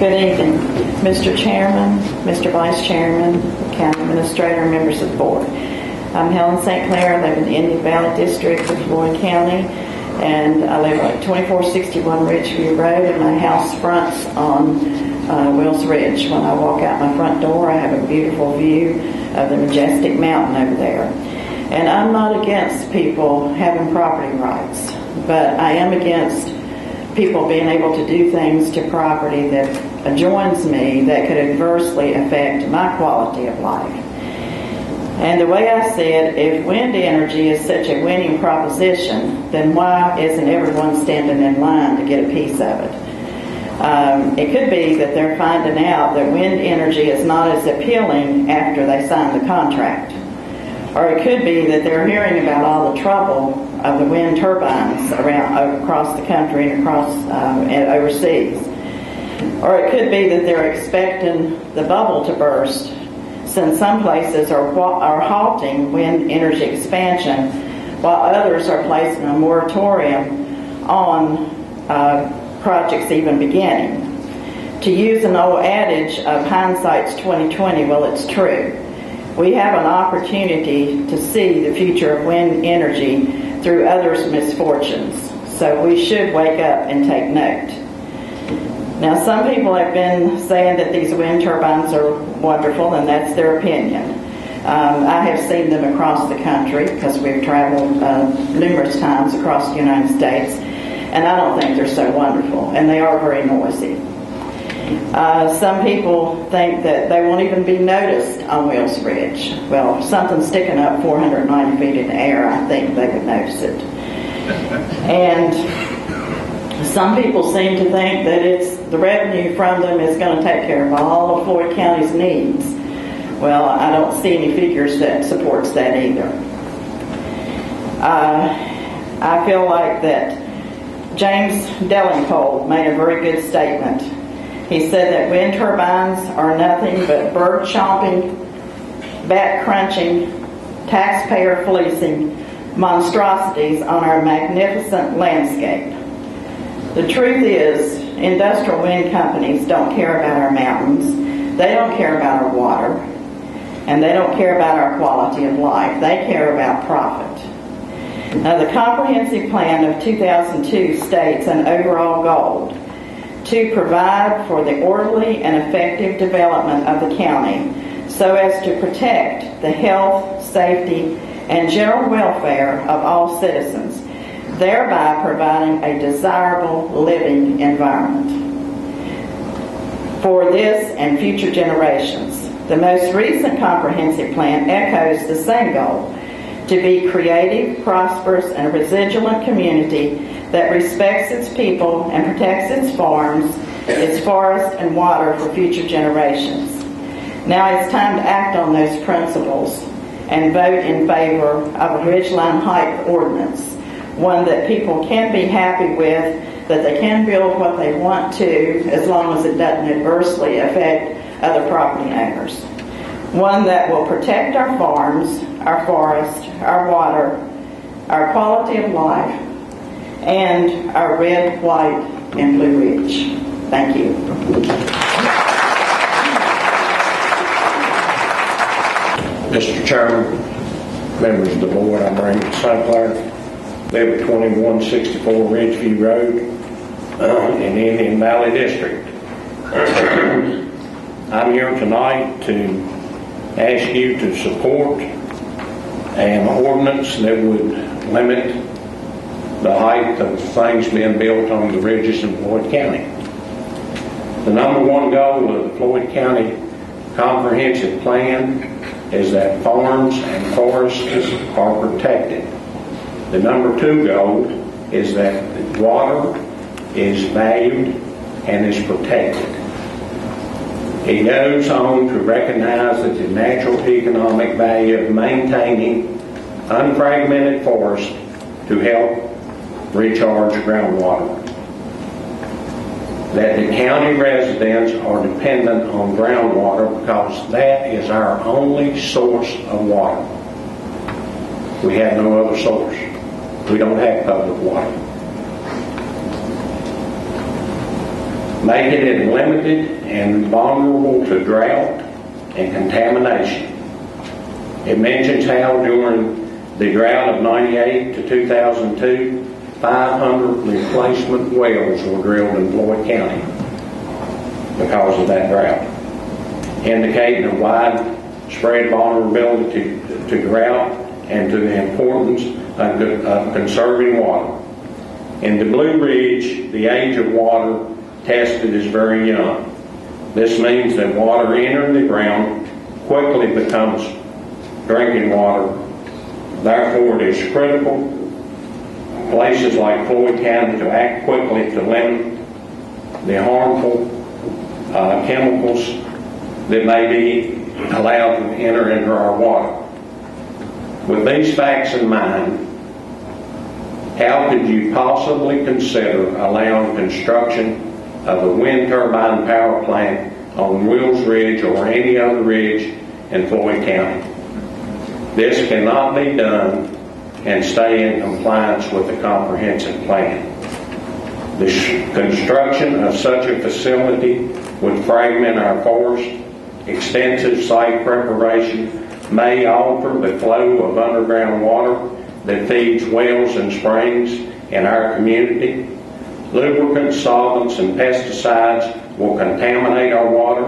Good evening, Mr. Chairman, Mr. Vice Chairman, County Administrator, and members of the board. I'm Helen St. Clair. I live in the Indian Valley District of Floyd County, and I live at 2461 Ridgeview Road, and my house fronts on Wills Ridge. When I walk out my front door, I have a beautiful view of the majestic mountain over there. And I'm not against people having property rights, but I am against people being able to do things to property that adjoins me that could adversely affect my quality of life. And the way I said, if wind energy is such a winning proposition, then why isn't everyone standing in line to get a piece of it? It could be that they're finding out that wind energy is not as appealing after they sign the contract. Or it could be that they're hearing about all the trouble of the wind turbines across the country and and overseas. Or it could be that they're expecting the bubble to burst, since some places are halting wind energy expansion, while others are placing a moratorium on projects even beginning. To use an old adage of hindsight's 20/20, well, it's true. We have an opportunity to see the future of wind energy through others' misfortunes, so we should wake up and take note. Now, some people have been saying that these wind turbines are wonderful, and that's their opinion. I have seen them across the country because we've traveled numerous times across the United States, and I don't think they're so wonderful, and they are very noisy. Some people think that they won't even be noticed on Wills Ridge. Well, something sticking up 490 feet in the air, I think they would notice it. And some people seem to think that the revenue from them is going to take care of all of Floyd County's needs. Well, I don't see any figures that supports that either. I feel like that James Delingpole made a very good statement. He said that wind turbines are nothing but bird-chomping, bat-crunching, taxpayer-fleecing monstrosities on our magnificent landscape. The truth is, industrial wind companies don't care about our mountains, they don't care about our water, and they don't care about our quality of life. They care about profit. Now, the comprehensive plan of 2002 states an overall goal to provide for the orderly and effective development of the county so as to protect the health, safety, and general welfare of all citizens, thereby providing a desirable living environment for this and future generations. The most recent comprehensive plan echoes the same goal: to be creative, prosperous, and a resilient community that respects its people and protects its farms, its forests, and water for future generations. Now it's time to act on those principles and vote in favor of a ridgeline height ordinance, one that people can be happy with, that they can build what they want to as long as it doesn't adversely affect other property owners. One that will protect our farms, our forests, our water, our quality of life, and our red, white, and blue ridge. Thank you. Mr. Chairman, members of the board, I'm Raymond St. Clair, live at 2164 Ridgeview Road in the Indian Valley District. I'm here tonight to ask you to support an ordinance that would limit the height of things being built on the ridges in Floyd County. The number one goal of the Floyd County Comprehensive Plan is that farms and forests are protected. The number two goal is that water is valued and is protected. He goes on to recognize that the natural economic value of maintaining unfragmented forest to help recharge groundwater. That the county residents are dependent on groundwater because that is our only source of water. We have no other source. We don't have public water. making it limited and vulnerable to drought and contamination. It mentions how during the drought of 98 to 2002, 500 replacement wells were drilled in Floyd County because of that drought, indicating a widespread vulnerability to drought and to the importance of conserving water. In the Blue Ridge, the age of water tested is very young. This means that water entering the ground quickly becomes drinking water. Therefore, it is critical places like Floyd County to act quickly to limit the harmful chemicals that may be allowed to enter into our water. With these facts in mind, how could you possibly consider allowing construction of a wind turbine power plant on Wills Ridge or any other ridge in Floyd County? This cannot be done and stay in compliance with the comprehensive plan. The construction of such a facility would fragment our forest. Extensive site preparation may alter the flow of underground water that feeds wells and springs in our community. Lubricants, solvents, and pesticides will contaminate our water.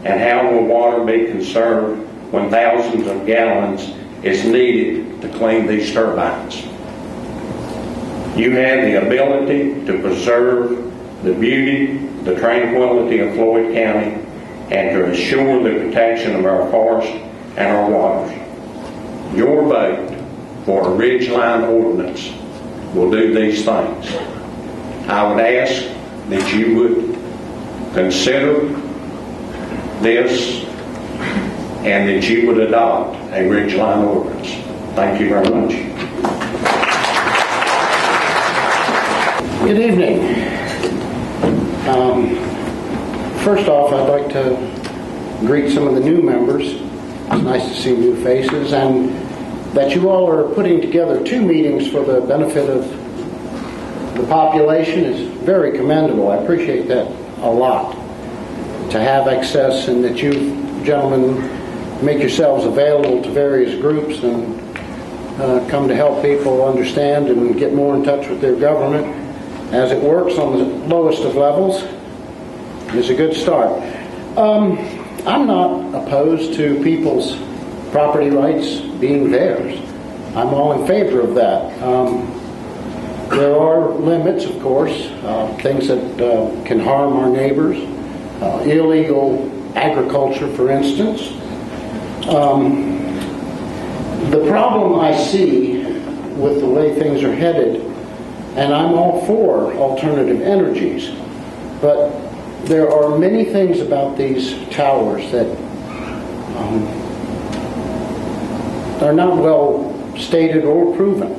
And how will water be conserved when thousands of gallons is needed to clean these turbines? You have the ability to preserve the beauty, the tranquility of Floyd County, and to assure the protection of our forests and our waters. Your vote for a ridgeline ordinance will do these things. I would ask that you would consider this and that you would adopt a ridgeline ordinance. Thank you very much. Good evening. First off, I'd like to greet some of the new members. It's nice to see new faces, and that you all are putting together two meetings for the benefit of the population is very commendable. I appreciate that a lot. To have access, and that you gentlemen make yourselves available to various groups and come to help people understand and get more in touch with their government as it works on the lowest of levels is a good start. I'm not opposed to people's property rights being theirs. I'm all in favor of that. There are limits, of course, things that can harm our neighbors, illegal agriculture, for instance. The problem I see with the way things are headed, and I'm all for alternative energies, but there are many things about these towers that are not well stated or proven.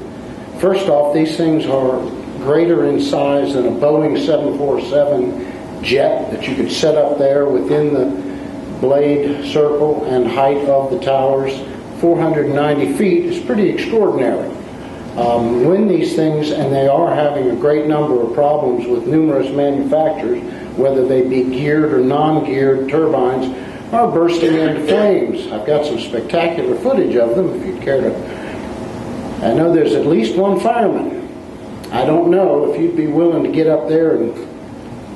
First off, these things are greater in size than a Boeing 747 jet that you could set up there within the blade circle and height of the towers. 490 feet is pretty extraordinary. When these things, and they are having a great number of problems with numerous manufacturers, whether they be geared or non-geared turbines, are bursting into flames. I've got some spectacular footage of them if you'd care to. I know there's at least one fireman. I don't know if you'd be willing to get up there and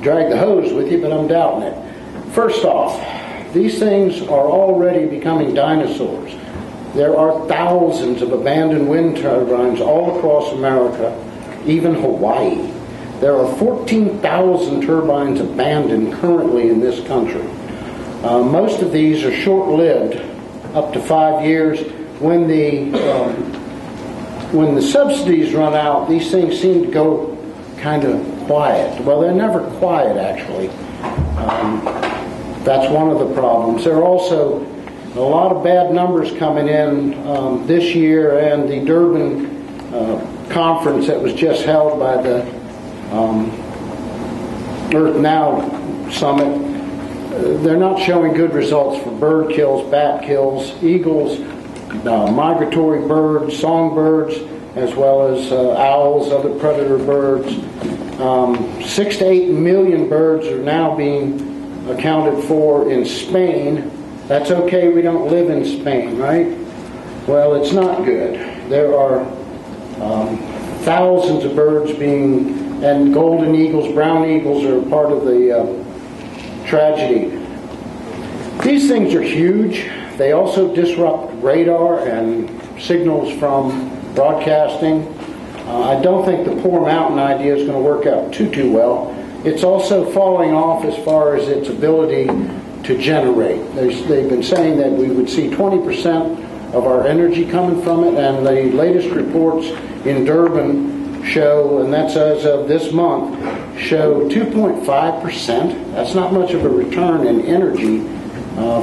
drag the hose with you, but I'm doubting it. First off, these things are already becoming dinosaurs. There are thousands of abandoned wind turbines all across America, even Hawaii. There are 14,000 turbines abandoned currently in this country. Most of these are short-lived, up to 5 years. When the subsidies run out, these things seem to go kind of quiet. Well, they're never quiet, actually. That's one of the problems. There are also a lot of bad numbers coming in this year, and the Durban conference that was just held by the Earth Now Summit, they're not showing good results for bird kills, bat kills, eagles, migratory birds, songbirds, as well as owls, other predator birds. 6 to 8 million birds are now being accounted for in Spain. That's okay, we don't live in Spain, right? Well, it's not good. There are thousands of birds being, and golden eagles, brown eagles are part of the tragedy. These things are huge. They also disrupt radar and signals from broadcasting. I don't think the Poor Mountain idea is going to work out too well. It's also falling off as far as its ability to generate. They've been saying that we would see 20% of our energy coming from it, and the latest reports in Durban show, and that's as of this month, show 2.5%. That's not much of a return in energy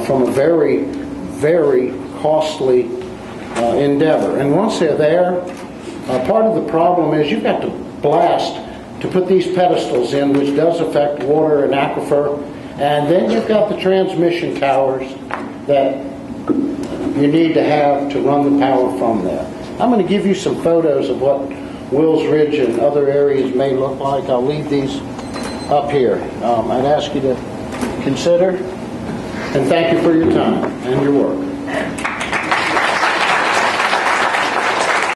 from a very, very costly endeavor. And once they're there, part of the problem is you've got to blast to put these pedestals in, which does affect water and aquifer, and then you've got the transmission towers that you need to have to run the power from there. I'm going to give you some photos of what Wills Ridge and other areas may look like. I'll leave these up here. I'd ask you to consider, and thank you for your time and your work.